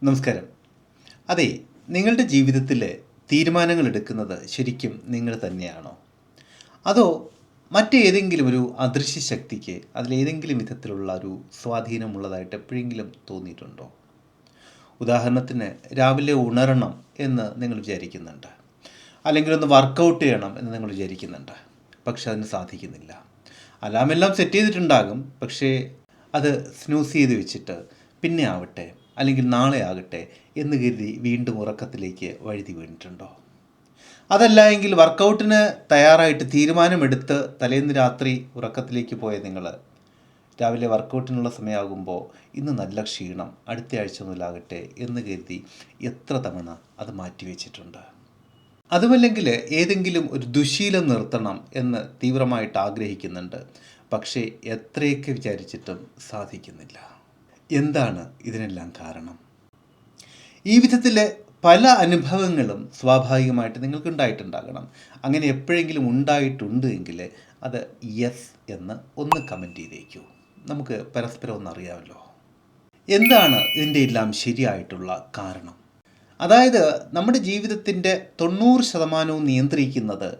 നമസ്കാരം. അതെ, നിങ്ങളുടെ ജീവിതത്തിൽ തീരുമാനങ്ങൾ എടുക്കുന്നത് ശരിക്കും നിങ്ങൾ തന്നെയാണോ? അതോ മറ്റേതെങ്കിലും ഒരു അദൃശ്യ ശക്തിക്ക് അതിലേതെങ്കിലും വിധത്തിലുള്ള ഒരു സ്വാധീനമുള്ളതായിട്ട് എപ്പോഴെങ്കിലും തോന്നിയിട്ടുണ്ടോ? ഉദാഹരണത്തിന് രാവിലെ ഉണരണം എന്ന് നിങ്ങൾ വിചാരിക്കുന്നുണ്ട്, അല്ലെങ്കിൽ ഒന്ന് വർക്കൗട്ട് ചെയ്യണം എന്ന് നിങ്ങൾ വിചാരിക്കുന്നുണ്ട്, പക്ഷെ അതിന് സാധിക്കുന്നില്ല. അലാമെല്ലാം സെറ്റ് ചെയ്തിട്ടുണ്ടാകും, പക്ഷേ അത് സ്നൂസ് ചെയ്ത് വെച്ചിട്ട് പിന്നെ ആവട്ടെ അല്ലെങ്കിൽ നാളെ ആകട്ടെ എന്ന് കരുതി വീണ്ടും ഉറക്കത്തിലേക്ക് വഴുതി വീണിട്ടുണ്ടോ? അതല്ല എങ്കിൽ വർക്കൗട്ടിന് തയ്യാറായിട്ട് തീരുമാനമെടുത്ത് തലേന്ന് രാത്രി ഉറക്കത്തിലേക്ക് പോയ നിങ്ങൾ രാവിലെ വർക്കൗട്ടിനുള്ള സമയമാകുമ്പോൾ ഇന്ന് നല്ല ക്ഷീണം, അടുത്ത ആഴ്ച മുതലാകട്ടെ എന്ന് കരുതി എത്ര തവണ അത് മാറ്റിവെച്ചിട്ടുണ്ട്? അതുമല്ലെങ്കിൽ ഏതെങ്കിലും ഒരു ദുശീലം നിർത്തണം എന്ന് തീവ്രമായിട്ട് ആഗ്രഹിക്കുന്നുണ്ട്, പക്ഷേ എത്രയൊക്കെ വിചാരിച്ചിട്ടും സാധിക്കുന്നില്ല. എന്താണ് ഇതിനെല്ലാം കാരണം? ഈ വിധത്തിലെ പല അനുഭവങ്ങളും സ്വാഭാവികമായിട്ട് നിങ്ങൾക്കുണ്ടായിട്ടുണ്ടാകണം. അങ്ങനെ എപ്പോഴെങ്കിലും ഉണ്ടായിട്ടുണ്ട് എങ്കിൽ അത് യെസ് എന്ന് ഒന്ന് കമൻറ്റ് ചെയ്തേക്കൂ. നമുക്ക് പരസ്പരം ഒന്നറിയാമല്ലോ. എന്താണ് ഇതിൻ്റെ എല്ലാം ശരിയായിട്ടുള്ള കാരണം? അതായത് നമ്മുടെ ജീവിതത്തിൻ്റെ 90% നിയന്ത്രിക്കുന്നത്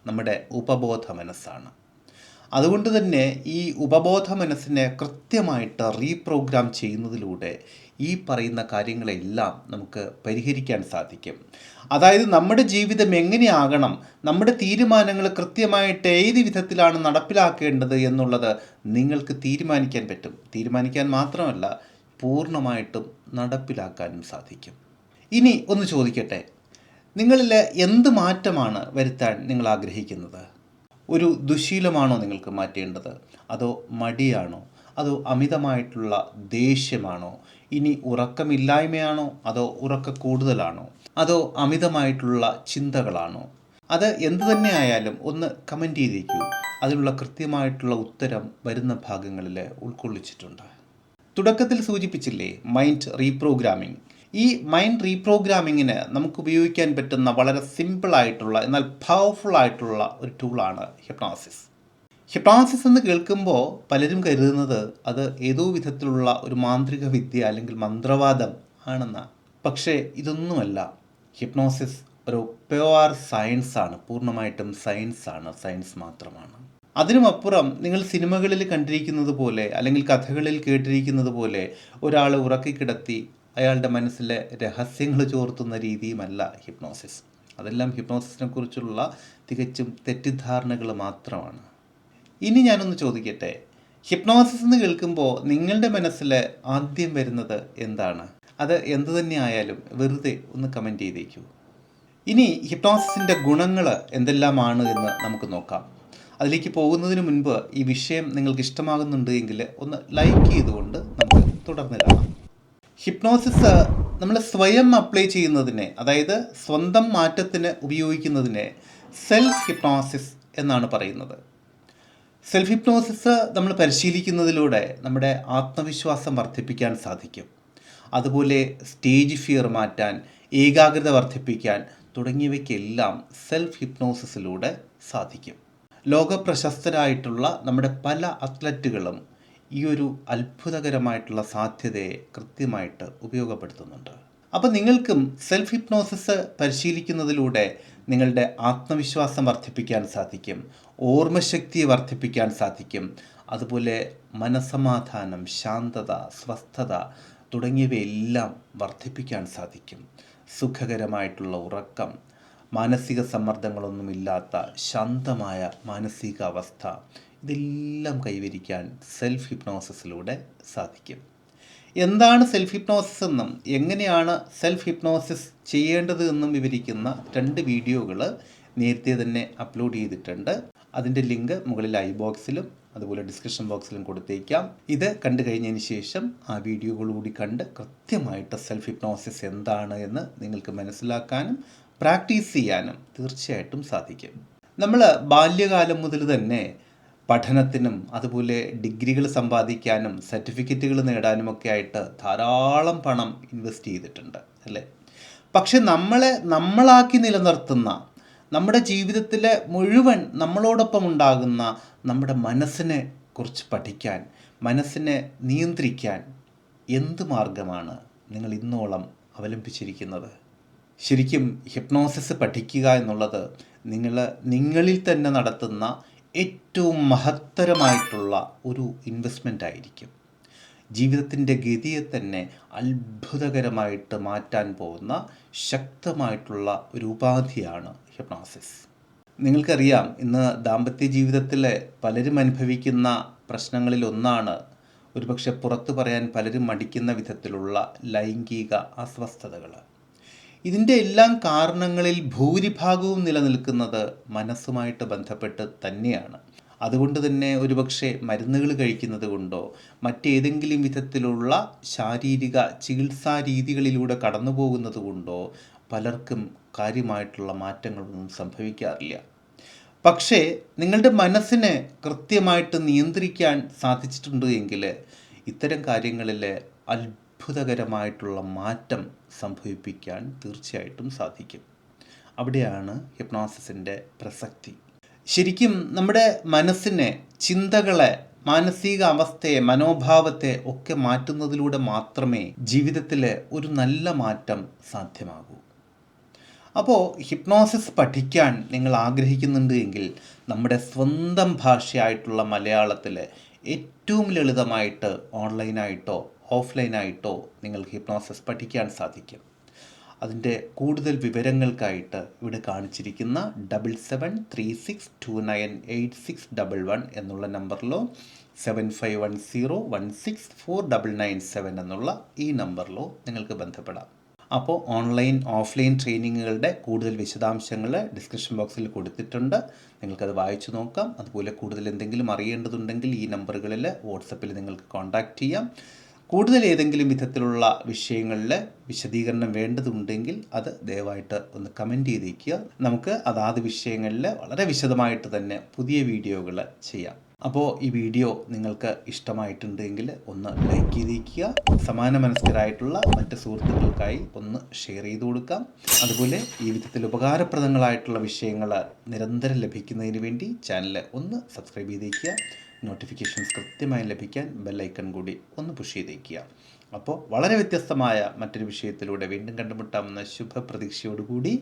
നമ്മുടെ ഉപബോധ മനസ്സാണ്. അതുകൊണ്ട് തന്നെ ഈ ഉപബോധ മനസ്സിനെ കൃത്യമായിട്ട് റീപ്രോഗ്രാം ചെയ്യുന്നതിലൂടെ ഈ പറയുന്ന കാര്യങ്ങളെല്ലാം നമുക്ക് പരിഹരിക്കാൻ സാധിക്കും. അതായത് നമ്മുടെ ജീവിതം എങ്ങനെയാകണം, നമ്മുടെ തീരുമാനങ്ങൾ കൃത്യമായിട്ട് ഏത് വിധത്തിലാണ് നടപ്പിലാക്കേണ്ടത് എന്നുള്ളത് നിങ്ങൾക്ക് തീരുമാനിക്കാൻ പറ്റും. തീരുമാനിക്കാൻ മാത്രമല്ല, പൂർണ്ണമായിട്ടും നടപ്പിലാക്കാനും സാധിക്കും. ഇനി ഒന്ന് ചോദിക്കട്ടെ, നിങ്ങളിൽ എന്ത് മാറ്റമാണ് വരുത്താൻ നിങ്ങൾ ആഗ്രഹിക്കുന്നത്? ഒരു ദുശീലമാണോ നിങ്ങൾക്ക് മാറ്റേണ്ടത്? അതോ മടിയാണോ? അതോ അമിതമായിട്ടുള്ള ദേഷ്യമാണോ? ഇനി ഉറക്കമില്ലായ്മയാണോ? അതോ ഉറക്ക കൂടുതലാണോ? അതോ അമിതമായിട്ടുള്ള ചിന്തകളാണോ? അത് എന്തു തന്നെ ആയാലും ഒന്ന് കമൻറ്റ് ചെയ്തേക്കൂ. അതിനുള്ള കൃത്യമായിട്ടുള്ള ഉത്തരം വരുന്ന ഭാഗങ്ങളിൽ ഉൾക്കൊള്ളിച്ചിട്ടുണ്ട്. തുടക്കത്തിൽ സൂചിപ്പിച്ചില്ലേ, മൈൻഡ് റീപ്രോഗ്രാമിംഗ്. ഈ മൈൻഡ് റീപ്രോഗ്രാമിങ്ങിന് നമുക്ക് ഉപയോഗിക്കാൻ പറ്റുന്ന വളരെ സിമ്പിളായിട്ടുള്ള എന്നാൽ പവർഫുൾ ആയിട്ടുള്ള ഒരു ടൂളാണ് ഹിപ്നോസിസ്. ഹിപ്നോസിസ് എന്ന് കേൾക്കുമ്പോൾ പലരും കരുതുന്നത് അത് ഏതോ വിധത്തിലുള്ള ഒരു മാന്ത്രിക വിദ്യ അല്ലെങ്കിൽ മന്ത്രവാദം ആണെന്നാണ്. പക്ഷേ ഇതൊന്നുമല്ല. ഹിപ്നോസിസ് ഒരു പ്യുവർ സയൻസാണ്, പൂർണ്ണമായിട്ടും സയൻസാണ്, സയൻസ് മാത്രമാണ്. അതിനുമപ്പുറം നിങ്ങൾ സിനിമകളിൽ കണ്ടിരിക്കുന്നത് പോലെ അല്ലെങ്കിൽ കഥകളിൽ കേട്ടിരിക്കുന്നത് പോലെ ഒരാളെ ഉറക്കിക്കിടത്തി അയാളുടെ മനസ്സിലെ രഹസ്യങ്ങൾ ചോർത്തുന്ന രീതിയുമല്ല ഹിപ്നോസിസ്. അതെല്ലാം ഹിപ്നോസിസിനെ കുറിച്ചുള്ള തികച്ചും തെറ്റിദ്ധാരണകൾ മാത്രമാണ്. ഇനി ഞാനൊന്ന് ചോദിക്കട്ടെ, ഹിപ്നോസിസ് എന്ന് കേൾക്കുമ്പോൾ നിങ്ങളുടെ മനസ്സിൽ ആദ്യം വരുന്നത് എന്താണ്? അത് എന്തു തന്നെ ആയാലും വെറുതെ ഒന്ന് കമൻറ്റ് ചെയ്തേക്കൂ. ഇനി ഹിപ്നോസിസിൻ്റെ ഗുണങ്ങൾ എന്തെല്ലാമാണ് എന്ന് നമുക്ക് നോക്കാം. അതിലേക്ക് പോകുന്നതിന് മുൻപ് ഈ വിഷയം നിങ്ങൾക്ക് ഇഷ്ടമാകുന്നുണ്ട് എങ്കിൽ ഒന്ന് ലൈക്ക് ചെയ്തുകൊണ്ട് നമുക്ക് തുടർന്ന് കാണാം. ഹിപ്നോസിസ് നമ്മൾ സ്വയം അപ്ലൈ ചെയ്യുന്നതിനെ, അതായത് സ്വന്തം മാറ്റത്തിന് ഉപയോഗിക്കുന്നതിനെ സെൽഫ് ഹിപ്നോസിസ് എന്നാണ് പറയുന്നത്. സെൽഫ് ഹിപ്നോസിസ് നമ്മൾ പരിശീലിക്കുന്നതിലൂടെ നമ്മുടെ ആത്മവിശ്വാസം വർദ്ധിപ്പിക്കാൻ സാധിക്കും. അതുപോലെ സ്റ്റേജ് ഫിയർ മാറ്റാൻ, ഏകാഗ്രത വർദ്ധിപ്പിക്കാൻ തുടങ്ങിയവയ്ക്കെല്ലാം സെൽഫ് ഹിപ്നോസിസിലൂടെ സാധിക്കും. ലോകപ്രശസ്തരായിട്ടുള്ള നമ്മുടെ പല അത്ലറ്റുകളും ഈ ഒരു അത്ഭുതകരമായിട്ടുള്ള സാധ്യതയെ കൃത്യമായിട്ട് ഉപയോഗപ്പെടുത്തുന്നുണ്ട്. അപ്പോൾ നിങ്ങൾക്കും സെൽഫ് ഹിപ്നോസിസ് പരിശീലിക്കുന്നതിലൂടെ നിങ്ങളുടെ ആത്മവിശ്വാസം വർദ്ധിപ്പിക്കാൻ സാധിക്കും, ഓർമ്മശക്തിയെ വർദ്ധിപ്പിക്കാൻ സാധിക്കും, അതുപോലെ മനസ്സമാധാനം, ശാന്തത, സ്വസ്ഥത തുടങ്ങിയവയെല്ലാം വർദ്ധിപ്പിക്കാൻ സാധിക്കും. സുഖകരമായിട്ടുള്ള ഉറക്കം, മാനസിക സമ്മർദ്ദങ്ങളൊന്നുമില്ലാത്ത ശാന്തമായ മാനസികാവസ്ഥ, ഇതെല്ലാം കൈവരിക്കാൻ സെൽഫ് ഹിപ്നോസിസിലൂടെ സാധിക്കും. എന്താണ് സെൽഫ് ഹിപ്നോസിസ് എന്നും എങ്ങനെയാണ് സെൽഫ് ഹിപ്നോസിസ് ചെയ്യേണ്ടത് എന്നും വിവരിക്കുന്ന 2 വീഡിയോകൾ നേരത്തെ തന്നെ അപ്ലോഡ് ചെയ്തിട്ടുണ്ട്. അതിൻ്റെ ലിങ്ക് മുകളിൽ ഐ ബോക്സിലും അതുപോലെ ഡിസ്ക്രിപ്ഷൻ ബോക്സിലും കൊടുത്തേക്കാം. ഇത് കണ്ടു കഴിഞ്ഞതിന് ശേഷം ആ വീഡിയോകൾ കൂടി കണ്ട് കൃത്യമായിട്ട് സെൽഫ് ഹിപ്നോസിസ് എന്താണ് എന്ന് നിങ്ങൾക്ക് മനസ്സിലാക്കാനും പ്രാക്ടീസ് ചെയ്യാനും തീർച്ചയായിട്ടും സാധിക്കും. നമ്മൾ ബാല്യകാലം മുതൽ തന്നെ പഠനത്തിനും അതുപോലെ ഡിഗ്രികൾ സമ്പാദിക്കാനും സർട്ടിഫിക്കറ്റുകൾ നേടാനുമൊക്കെ ആയിട്ട് ധാരാളം പണം ഇൻവെസ്റ്റ് ചെയ്തിട്ടുണ്ട്, അല്ലേ? പക്ഷെ നമ്മളാക്കി നിലനിർത്തുന്ന, നമ്മുടെ ജീവിതത്തിലെ മുഴുവൻ നമ്മളോടൊപ്പം ഉണ്ടാകുന്ന നമ്മുടെ മനസ്സിനെ കുറിച്ച് പഠിക്കാൻ, മനസ്സിനെ നിയന്ത്രിക്കാൻ എന്ത് മാർഗമാണ് നിങ്ങൾ ഇന്നോളം അവലംബിച്ചിരിക്കുന്നത്? ശരിക്കും ഹിപ്നോസിസ് പഠിക്കുക എന്നുള്ളത് നിങ്ങളിൽ തന്നെ നടത്തുന്ന ഏറ്റവും മഹത്തരമായിട്ടുള്ള ഒരു ഇൻവെസ്റ്റ്മെൻ്റ് ആയിരിക്കും. ജീവിതത്തിൻ്റെ ഗതിയെ തന്നെ അത്ഭുതകരമായിട്ട് മാറ്റാൻ പോകുന്ന ശക്തമായിട്ടുള്ള ഒരു ഉപാധിയാണ് ഹിപ്നോസിസ്. നിങ്ങൾക്കറിയാം, ഇന്ന് ദാമ്പത്യ ജീവിതത്തിലെ പലരും അനുഭവിക്കുന്ന പ്രശ്നങ്ങളിലൊന്നാണ് ഒരുപക്ഷെ പുറത്തു പറയാൻ പലരും മടിക്കുന്ന വിധത്തിലുള്ള ലൈംഗിക അസ്വസ്ഥതകൾ. ഇതിൻ്റെ എല്ലാം കാരണങ്ങളിൽ ഭൂരിഭാഗവും നിലനിൽക്കുന്നത് മനസ്സുമായിട്ട് ബന്ധപ്പെട്ട് തന്നെയാണ്. അതുകൊണ്ട് തന്നെ ഒരുപക്ഷെ മരുന്നുകൾ കഴിക്കുന്നത് കൊണ്ടോ മറ്റേതെങ്കിലും വിധത്തിലുള്ള ശാരീരിക ചികിത്സാ രീതികളിലൂടെ കടന്നു പോകുന്നത് കൊണ്ടോ പലർക്കും കാര്യമായിട്ടുള്ള മാറ്റങ്ങളൊന്നും സംഭവിക്കാറില്ല. പക്ഷേ നിങ്ങളുടെ മനസ്സിനെ കൃത്യമായിട്ട് നിയന്ത്രിക്കാൻ സാധിച്ചിട്ടുണ്ട് എങ്കിൽ ഇത്തരം കാര്യങ്ങളിൽ അത്ഭുതകരമായിട്ടുള്ള മാറ്റം സംഭവിപ്പിക്കാൻ തീർച്ചയായിട്ടും സാധിക്കും. അവിടെയാണ് ഹിപ്നോസിസിൻ്റെ പ്രസക്തി. ശരിക്കും നമ്മുടെ മനസ്സിനെ, ചിന്തകളെ, മാനസിക അവസ്ഥയെ, മനോഭാവത്തെ ഒക്കെ മാറ്റുന്നതിലൂടെ മാത്രമേ ജീവിതത്തിൽ ഒരു നല്ല മാറ്റം സാധ്യമാകൂ. അപ്പോൾ ഹിപ്നോസിസ് പഠിക്കാൻ നിങ്ങൾ ആഗ്രഹിക്കുന്നുണ്ട് എങ്കിൽ നമ്മുടെ സ്വന്തം ഭാഷയായിട്ടുള്ള മലയാളത്തിൽ ഏറ്റവും ലളിതമായിട്ട് ഓൺലൈനായിട്ടോ ഓഫ്ലൈനായിട്ടോ നിങ്ങൾക്ക് ഹിപ്നോസിസ് പഠിക്കാൻ സാധിക്കും. അതിൻ്റെ കൂടുതൽ വിവരങ്ങൾക്കായിട്ട് ഇവിടെ കാണിച്ചിരിക്കുന്ന 7736298611 എന്നുള്ള നമ്പറിലോ 7510164997 എന്നുള്ള ഈ നമ്പറിലോ നിങ്ങൾക്ക് ബന്ധപ്പെടാം. അപ്പോൾ ഓൺലൈൻ ഓഫ്ലൈൻ ട്രെയിനിങ്ങുകളുടെ കൂടുതൽ വിശദാംശങ്ങൾ ഡിസ്ക്രിപ്ഷൻ ബോക്സിൽ കൊടുത്തിട്ടുണ്ട്. നിങ്ങൾക്കത് വായിച്ചു നോക്കാം. അതുപോലെ കൂടുതൽ എന്തെങ്കിലും അറിയേണ്ടതുണ്ടെങ്കിൽ ഈ നമ്പറുകളിൽ വാട്സപ്പിൽ നിങ്ങൾക്ക് കോൺടാക്റ്റ് ചെയ്യാം. കൂടുതൽ ഏതെങ്കിലും വിധത്തിലുള്ള വിഷയങ്ങളിൽ വിശദീകരണം വേണ്ടതുണ്ടെങ്കിൽ അത് ദയവായിട്ട് ഒന്ന് കമൻറ്റ് ചെയ്തേക്കുക. നമുക്ക് അതാത് വിഷയങ്ങളിൽ വളരെ വിശദമായിട്ട് തന്നെ പുതിയ വീഡിയോകൾ ചെയ്യാം. അപ്പോൾ ഈ വീഡിയോ നിങ്ങൾക്ക് ഇഷ്ടമായിട്ടുണ്ടെങ്കിൽ ഒന്ന് ലൈക്ക് ചെയ്തേക്കുക. സമാന മനസ്കരായിട്ടുള്ള മറ്റ് സുഹൃത്തുക്കൾക്കായി ഒന്ന് ഷെയർ ചെയ്ത് കൊടുക്കാം. അതുപോലെ ഈ വിധത്തിൽ ഉപകാരപ്രദങ്ങളായിട്ടുള്ള വിഷയങ്ങൾ നിരന്തരം ലഭിക്കുന്നതിന് വേണ്ടി ചാനൽ ഒന്ന് സബ്സ്ക്രൈബ് ചെയ്തേക്കുക. നോട്ടിഫിക്കേഷൻസ് കൃത്യമായി ലഭിക്കാൻ ബെല്ലൈക്കൺ കൂടി ഒന്ന് പുഷ് ചെയ്തേക്കുക. അപ്പോൾ വളരെ വ്യത്യസ്തമായ മറ്റൊരു വിഷയത്തിലൂടെ വീണ്ടും കണ്ടുമുട്ടാമെന്ന ശുഭപ്രതീക്ഷയോടുകൂടി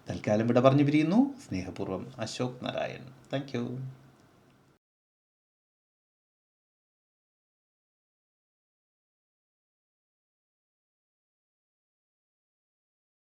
തൽക്കാലം വിട പറഞ്ഞു പിരിയുന്നു. സ്നേഹപൂർവ്വം, അശോക് നാരായൺ. താങ്ക്